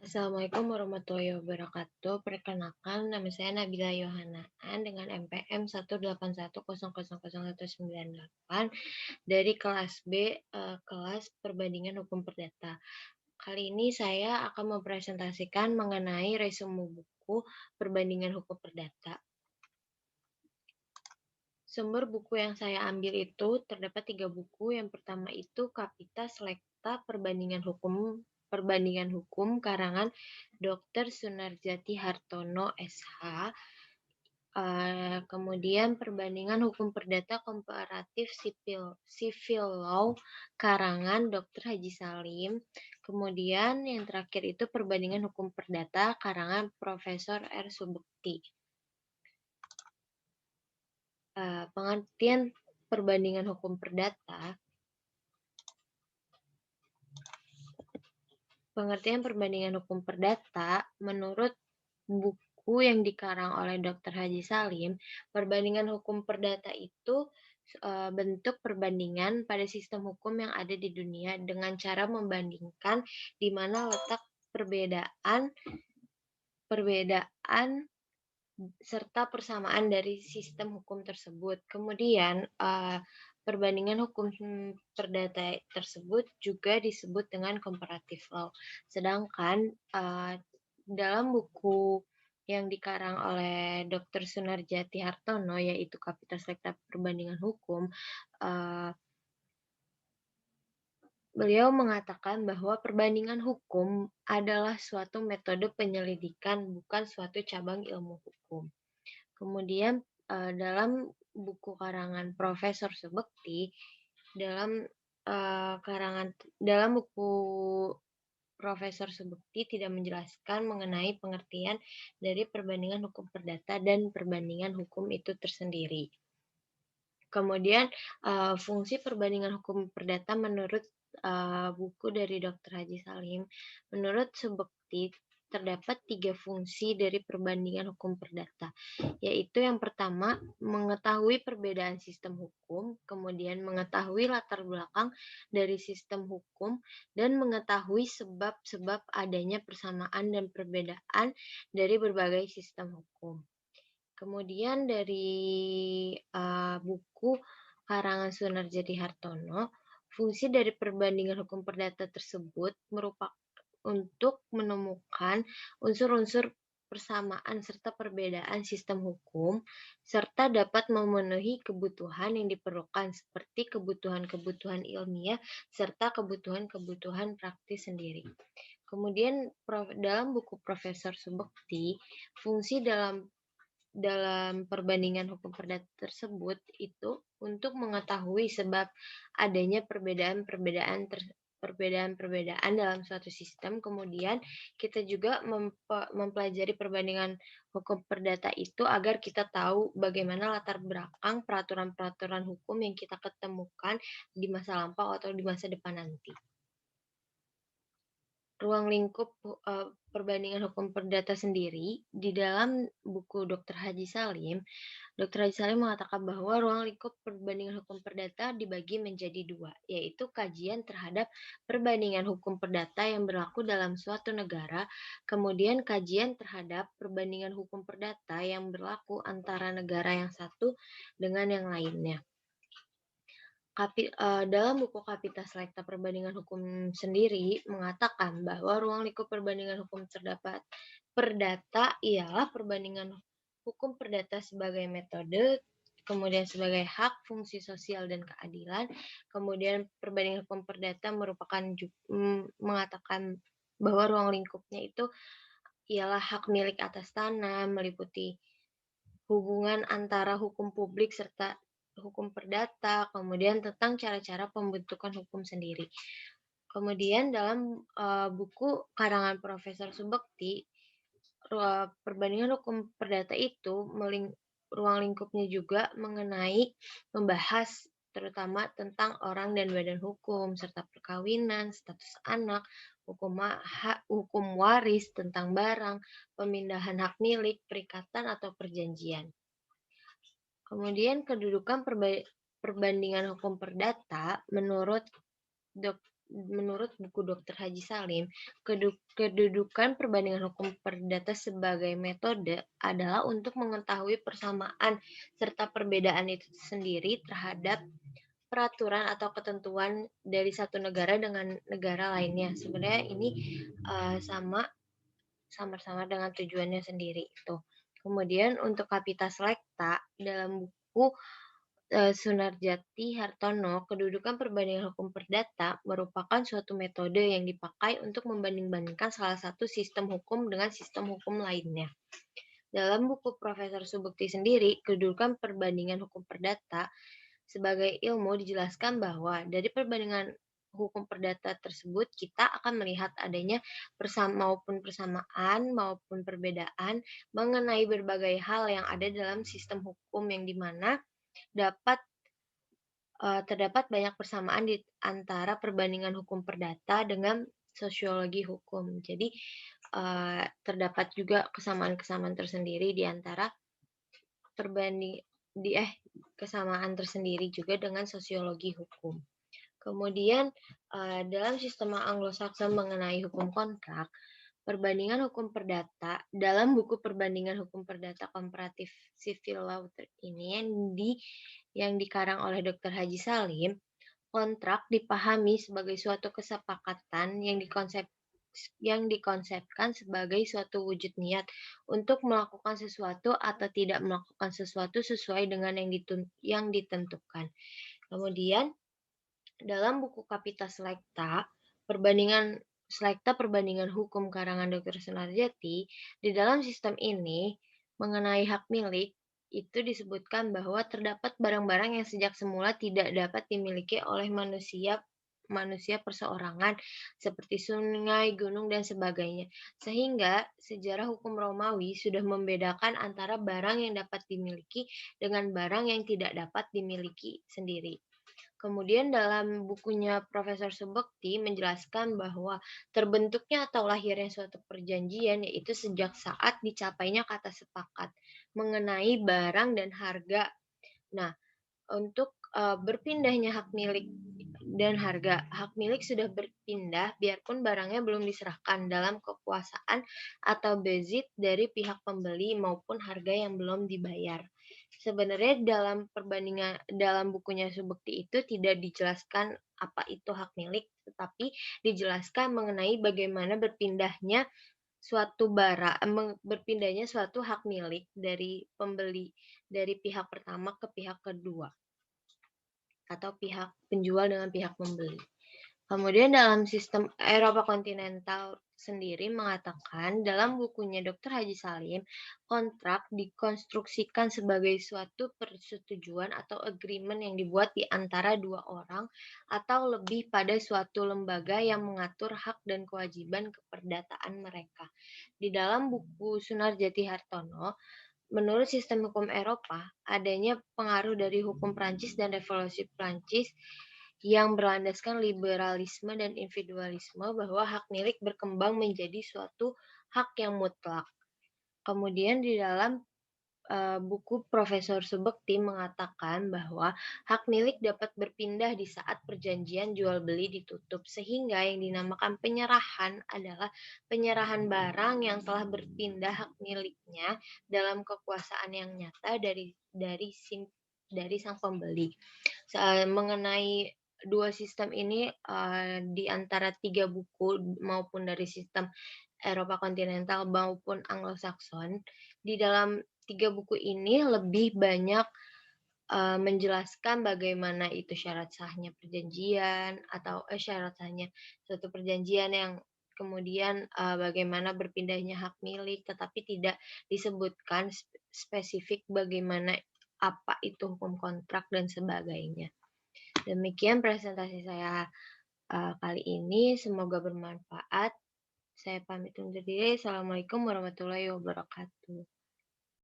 Assalamualaikum warahmatullahi wabarakatuh. Perkenalkan, nama saya Nabila Yohanaan dengan NPM 181000198 dari kelas B, kelas Perbandingan Hukum Perdata. Kali ini saya akan mempresentasikan mengenai resume buku Perbandingan Hukum Perdata. Sumber buku yang saya ambil itu terdapat 3 buku. Yang pertama itu Kapita Selekta Perbandingan Hukum karangan Dr. Sunarjati Hartono SH. Kemudian Perbandingan Hukum Perdata Komparatif Civil Law karangan Dr. Haji Salim. Kemudian yang terakhir itu Perbandingan Hukum Perdata karangan Profesor R. Subekti. Pengertian perbandingan hukum perdata. Pengertian perbandingan hukum perdata menurut buku yang dikarang oleh Dr. Haji Salim, perbandingan hukum perdata itu bentuk perbandingan pada sistem hukum yang ada di dunia dengan cara membandingkan di mana letak perbedaan serta persamaan dari sistem hukum tersebut. Kemudian, perbandingan hukum perdata tersebut juga disebut dengan comparative law. Sedangkan dalam buku yang dikarang oleh Dr. Sunarjati Hartono, yaitu Kapita Selekta Perbandingan Hukum, beliau mengatakan bahwa perbandingan hukum adalah suatu metode penyelidikan, bukan suatu cabang ilmu hukum. Kemudian dalam buku karangan Profesor Subekti, dalam buku Profesor Subekti tidak menjelaskan mengenai pengertian dari perbandingan hukum perdata dan perbandingan hukum itu tersendiri. Kemudian fungsi perbandingan hukum perdata menurut buku dari Dr. Haji Salim, menurut Subekti terdapat 3 fungsi dari perbandingan hukum perdata, yaitu yang pertama mengetahui perbedaan sistem hukum, kemudian mengetahui latar belakang dari sistem hukum, dan mengetahui sebab-sebab adanya persamaan dan perbedaan dari berbagai sistem hukum. Kemudian dari buku karangan Sunarjati Hartono, fungsi dari perbandingan hukum perdata tersebut merupakan untuk menemukan unsur-unsur persamaan serta perbedaan sistem hukum, serta dapat memenuhi kebutuhan yang diperlukan seperti kebutuhan-kebutuhan ilmiah serta kebutuhan-kebutuhan praktis sendiri. Kemudian dalam buku Profesor Subekti, fungsi dalam perbandingan hukum perdata tersebut itu untuk mengetahui sebab adanya perbedaan-perbedaan dalam suatu sistem. Kemudian kita juga mempelajari perbandingan hukum perdata itu agar kita tahu bagaimana latar belakang peraturan-peraturan hukum yang kita ketemukan di masa lampau atau di masa depan nanti. Ruang lingkup perbandingan hukum perdata sendiri, di dalam buku Dr. Haji Salim, Dr. Haji Salim mengatakan bahwa ruang lingkup perbandingan hukum perdata dibagi menjadi 2, yaitu kajian terhadap perbandingan hukum perdata yang berlaku dalam suatu negara, kemudian kajian terhadap perbandingan hukum perdata yang berlaku antara negara yang satu dengan yang lainnya. Dalam buku Kapita Selekta Perbandingan Hukum sendiri mengatakan bahwa ruang lingkup perbandingan hukum terdapat perdata ialah perbandingan hukum perdata sebagai metode, kemudian sebagai hak, fungsi sosial, dan keadilan. Kemudian perbandingan hukum perdata mengatakan bahwa ruang lingkupnya itu ialah hak milik atas tanah, meliputi hubungan antara hukum publik serta hukum perdata, kemudian tentang cara-cara pembentukan hukum sendiri. Kemudian dalam buku karangan Profesor Subekti, perbandingan hukum perdata itu ruang lingkupnya juga mengenai membahas terutama tentang orang dan badan hukum, serta perkawinan, status anak, hukum waris, tentang barang, pemindahan hak milik, perikatan atau perjanjian. Kemudian kedudukan perbandingan hukum perdata menurut menurut buku Dr. Haji Salim, kedudukan perbandingan hukum perdata sebagai metode adalah untuk mengetahui persamaan serta perbedaan itu sendiri terhadap peraturan atau ketentuan dari satu negara dengan negara lainnya. Sebenarnya ini sama-sama dengan tujuannya sendiri itu. Kemudian untuk Kapita Selekta dalam buku Sunarjati Hartono, kedudukan perbandingan hukum perdata merupakan suatu metode yang dipakai untuk membanding-bandingkan salah satu sistem hukum dengan sistem hukum lainnya. Dalam buku Profesor Subukti sendiri, kedudukan perbandingan hukum perdata sebagai ilmu dijelaskan bahwa dari perbandingan hukum perdata tersebut kita akan melihat adanya persamaan maupun perbedaan mengenai berbagai hal yang ada dalam sistem hukum yang dimana terdapat banyak persamaan di antara perbandingan hukum perdata dengan sosiologi hukum. Jadi, terdapat juga kesamaan-kesamaan tersendiri di antara perbanding di eh, kesamaan tersendiri juga dengan sosiologi hukum. Kemudian, dalam sistem Anglo-Saxon mengenai hukum kontrak, perbandingan hukum perdata dalam buku Perbandingan Hukum Perdata Komparatif Civil Law ini yang dikarang oleh Dr. Haji Salim, kontrak dipahami sebagai suatu kesepakatan yang dikonsepkan sebagai suatu wujud niat untuk melakukan sesuatu atau tidak melakukan sesuatu sesuai dengan yang ditentukan. Kemudian dalam buku Kapita Perbandingan Hukum karangan Dr. Sunarjati, di dalam sistem ini mengenai hak milik itu disebutkan bahwa terdapat barang-barang yang sejak semula tidak dapat dimiliki oleh manusia perseorangan seperti sungai, gunung, dan sebagainya. Sehingga sejarah hukum Romawi sudah membedakan antara barang yang dapat dimiliki dengan barang yang tidak dapat dimiliki sendiri. Kemudian dalam bukunya Profesor Subekti menjelaskan bahwa terbentuknya atau lahirnya suatu perjanjian yaitu sejak saat dicapainya kata sepakat mengenai barang dan harga. Nah, untuk berpindahnya hak milik dan harga. Hak milik sudah berpindah biarpun barangnya belum diserahkan dalam kekuasaan atau bezit dari pihak pembeli maupun harga yang belum dibayar. Sebenarnya dalam bukunya Subekti itu tidak dijelaskan apa itu hak milik, tetapi dijelaskan mengenai bagaimana berpindahnya suatu hak milik dari pembeli dari pihak pertama ke pihak kedua atau pihak penjual dengan pihak pembeli. Kemudian dalam sistem Eropa kontinental sendiri mengatakan dalam bukunya Dr. Haji Salim, kontrak dikonstruksikan sebagai suatu persetujuan atau agreement yang dibuat di antara dua orang atau lebih pada suatu lembaga yang mengatur hak dan kewajiban keperdataan mereka. Di dalam buku Sunarjati Hartono, menurut sistem hukum Eropa, adanya pengaruh dari hukum Prancis dan revolusi Prancis yang berlandaskan liberalisme dan individualisme bahwa hak milik berkembang menjadi suatu hak yang mutlak. Kemudian di dalam buku Profesor Subekti mengatakan bahwa hak milik dapat berpindah di saat perjanjian jual beli ditutup, sehingga yang dinamakan penyerahan adalah penyerahan barang yang telah berpindah hak miliknya dalam kekuasaan yang nyata dari sang pembeli. Mengenai dua sistem ini di antara 3 buku maupun dari sistem Eropa kontinental maupun Anglo-Saxon, di dalam 3 buku ini lebih banyak menjelaskan bagaimana itu syarat sahnya perjanjian atau syarat sahnya suatu perjanjian yang kemudian bagaimana berpindahnya hak milik, tetapi tidak disebutkan spesifik bagaimana apa itu hukum kontrak dan sebagainya. Demikian presentasi saya kali ini, semoga bermanfaat. Saya pamit undur diri. Assalamualaikum warahmatullahi wabarakatuh.